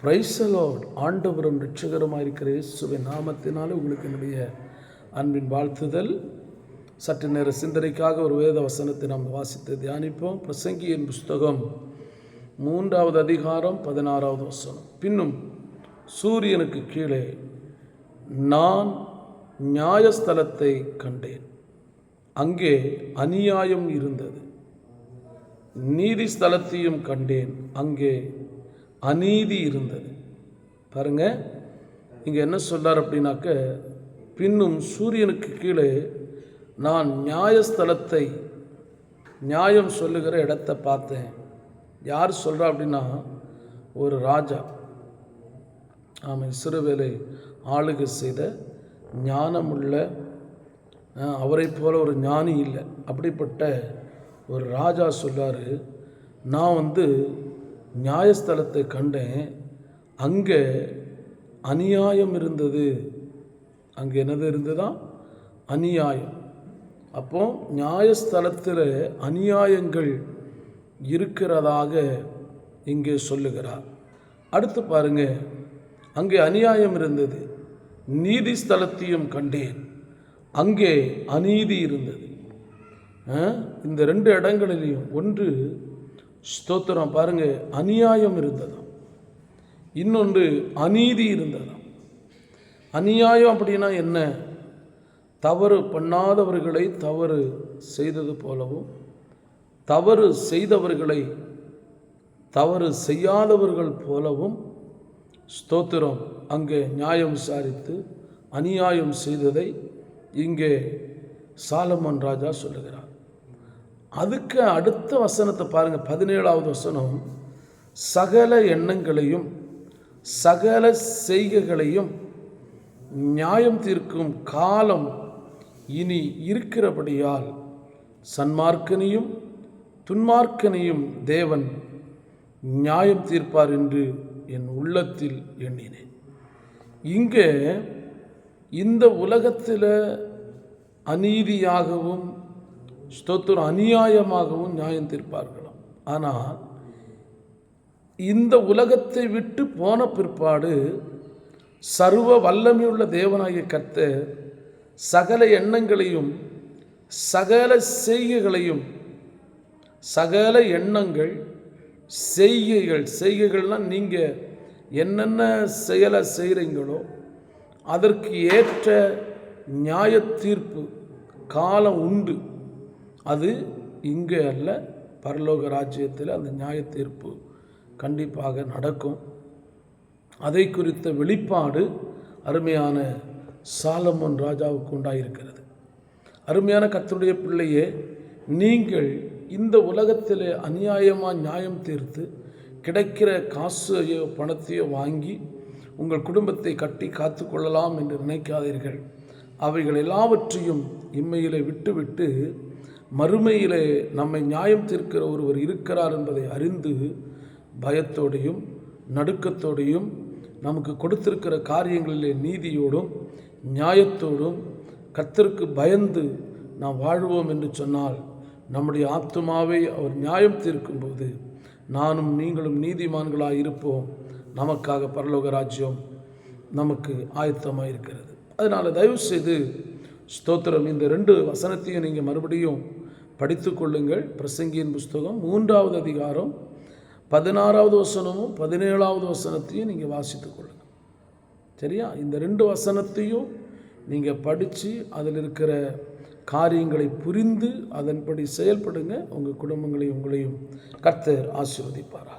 Praise the Lord. ஆண்டவரும் இரட்சகருமாக இருக்கிற இயேசுவின் நாமத்தினாலே உங்களுக்கு என்னுடைய அன்பின் வாழ்த்துதல். சற்று நேர சிந்தனைக்காக ஒரு வேத வசனத்தை நாம் வாசித்து தியானிப்போம். பிரசங்கியின் புஸ்தகம் 3வது அதிகாரம் 16வது வசனம். பின்னும் சூரியனுக்கு கீழே நான் நியாயஸ்தலத்தை கண்டேன். அங்கே அநியாயம் இருந்தது. நீதி ஸ்தலத்தையும் கண்டேன். அங்கே அநீதி இருந்தது. பாருங்க, இங்கே என்ன சொல்றார் அப்படின்னாக்க, பின்னும் சூரியனுக்கு கீழே நான் நியாயஸ்தலத்தை, நியாயம் சொல்லுகிற இடத்தை பார்த்தேன். யார் சொல்கிறா அப்படின்னா, ஒரு ராஜா. ஆமாம், இஸ்ரவேலை ஆளுகை செய்த ஞானமுள்ள, அவரை போல ஒரு ஞானி இல்லை, அப்படிப்பட்ட ஒரு ராஜா சொல்கிறாரு, நான் நியாயஸ்தலத்தை கண்டேன். அங்கே அநியாயம் இருந்தது. அங்கே என்னது இருந்ததா? அநியாயம். அப்போ நியாயஸ்தலத்தில் அநியாயங்கள் இருக்கிறதாக இங்கே சொல்லுகிறார். அடுத்து பாருங்க, அங்கே அநியாயம் இருந்தது. நீதி ஸ்தலத்தையும் கண்டேன். அங்கே அநீதி இருந்தது. இந்த ரெண்டு இடங்களிலையும் ஒன்று ஸ்தோத்திரம், பாருங்க, அநியாயம் இருந்ததாம், இன்னொன்று அநீதி இருந்ததாம். அநியாயம் அப்படின்னா என்ன? தவறு பண்ணாதவர்களை தவறு செய்தது போலவும், தவறு செய்தவர்களை தவறு செய்யாதவர்கள் போலவும் ஸ்தோத்திரம் அங்கே நியாயம் விசாரித்து அநியாயம் செய்ததை இங்கே சாலமோன் ராஜா சொல்லுகிறார். அதுக்கு அடுத்த வசனத்தை பாருங்க, 17வது வசனம். சகல எண்ணங்களையும் சகல செய்கைகளையும் நியாயம் தீர்க்கும் காலம் இனி இருக்கிறபடியால் சன்மார்க்கனையும் துன்மார்க்கனையும் தேவன் நியாயம் தீர்ப்பார் என்று என் உள்ளத்தில் எண்ணினேன். இங்கே இந்த உலகத்தில் அநீதியாகவும் ஸ்தோத்திரம் அநியாயமாகவும் நியாயம் தீர்ப்பார்களாம். ஆனால் இந்த உலகத்தை விட்டு போன பிற்பாடு சர்வ வல்லமையுள்ள தேவனாகிய கர்த்தர் சகல எண்ணங்களையும் சகல செய்கைகளையும், சகல எண்ணங்கள் செய்கைகள், செய்கைகள்னால் நீங்கள் என்னென்ன செயலை செய்கிறீங்களோ அதற்கு ஏற்ற நியாய தீர்ப்பு காலம் உண்டு. அது இங்கே அல்ல, பரலோக ராஜ்யத்தில் அந்த நியாய தீர்ப்பு கண்டிப்பாக நடக்கும். அதை குறித்த வெளிப்பாடு அருமையான சாலமோன் ராஜாவுக்கு உண்டாயிருக்கிறது. அருமையான கர்த்தருடைய பிள்ளையே, நீங்கள் இந்த உலகத்தில் அநியாயமாக நியாயம் தீர்த்து கிடைக்கிற காசையோ பணத்தையோ வாங்கி உங்கள் குடும்பத்தை கட்டி காத்து கொள்ளலாம் என்று நினைக்காதீர்கள். அவைகள் எல்லாவற்றையும் இம்மையிலே விட்டுவிட்டு மறுமையிலே நம்மை நியாயம் தீர்க்கிற ஒருவர் இருக்கிறார் என்பதை அறிந்து பயத்தோடையும் நடுக்கத்தோடையும் நமக்கு கொடுத்திருக்கிற காரியங்களிலே நீதியோடும் நியாயத்தோடும் கர்த்தருக்கு பயந்து நாம் வாழ்வோம் என்று சொன்னால், நம்முடைய ஆத்துமாவை அவர் நியாயம் தீர்க்கும்போது நானும் நீங்களும் நீதிமான்களாக இருப்போம். நமக்காக பரலோக ராஜ்யம் நமக்கு ஆயத்தமாக இருக்கிறது. அதனால் தயவு செய்து ஸ்தோத்திரம் இந்த 2 வசனத்தையும் நீங்கள் மறுபடியும் படித்து கொள்ளுங்கள். பிரசங்கியின் புஸ்தகம் 3வது அதிகாரம் 16வது வசனமும் 17வது வசனத்தையும் நீங்கள் வாசித்து கொள்ளுங்கள். சரியா? இந்த 2 வசனத்தையும் நீங்கள் படித்து அதில் இருக்கிற காரியங்களை புரிந்து அதன்படி செயல்படுங்க. உங்கள் குடும்பங்களையும் உங்களையும் கர்த்தர் ஆசீர்வதிப்பாராக.